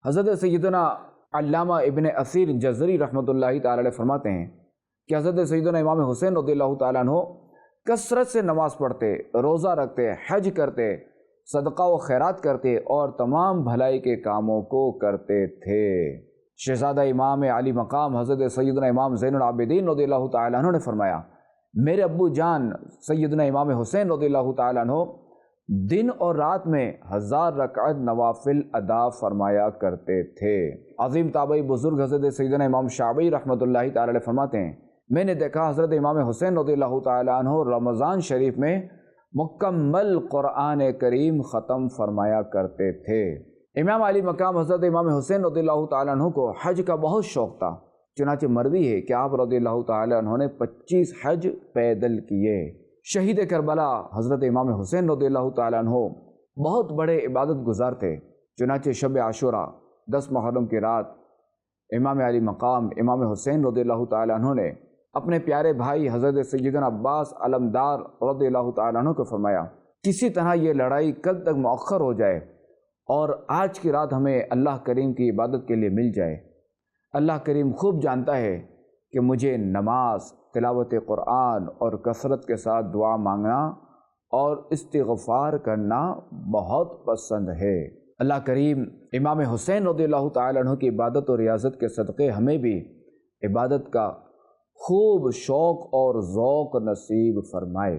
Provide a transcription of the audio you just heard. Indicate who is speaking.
Speaker 1: حضرت سیدنا علامہ ابن اثیر جزری رحمۃ اللہ تعالی علیہ فرماتے ہیں کہ حضرت سیدنا امام حسین رضی اللہ تعالیٰ عنہ کثرت سے نماز پڑھتے، روزہ رکھتے، حج کرتے، صدقہ و خیرات کرتے اور تمام بھلائی کے کاموں کو کرتے تھے۔ شہزادہ امام علی مقام حضرت سیدنا امام زین العابدین رضی اللہ تعالیٰ عنہ نے فرمایا، میرے ابو جان سیدنا امام حسین رضی اللہ تعالیٰ عنہ دن اور رات میں 1000 رکعت نوافل ادا فرمایا کرتے تھے۔ عظیم تابعی بزرگ حضرت سیدنا امام شعبی رحمۃ اللہ تعالی علیہ فرماتے ہیں، میں نے دیکھا حضرت امام حسین رضی اللہ تعالیٰ عنہ رمضان شریف میں مکمل قرآن کریم ختم فرمایا کرتے تھے۔ امام علی مقام حضرت امام حسین رضی اللہ تعالیٰ عنہ کو حج کا بہت شوق تھا، چنانچہ مروی ہے کہ آپ رضی اللہ تعالیٰ عنہ نے 25 حج پیدل کیے۔ شہید کربلا حضرت امام حسین رضی اللہ تعالیٰ عنہ بہت بڑے عبادت گزار تھے، چنانچہ شب عاشوراء 10 محرم کی رات امام علی مقام امام حسین رضی اللہ تعالیٰ عنہ نے اپنے پیارے بھائی حضرت سیدنا عباس علمدار رضی اللہ تعالیٰ عنہ کو فرمایا، کسی طرح یہ لڑائی کل تک مؤخر ہو جائے اور آج کی رات ہمیں اللہ کریم کی عبادت کے لیے مل جائے۔ اللہ کریم خوب جانتا ہے کہ مجھے نماز، تلاوت قرآن اور کثرت کے ساتھ دعا مانگنا اور استغفار کرنا بہت پسند ہے۔ اللہ کریم امام حسین رضی اللہ تعالیٰ عنہ کی عبادت اور ریاضت کے صدقے ہمیں بھی عبادت کا خوب شوق اور ذوق نصیب فرمائے۔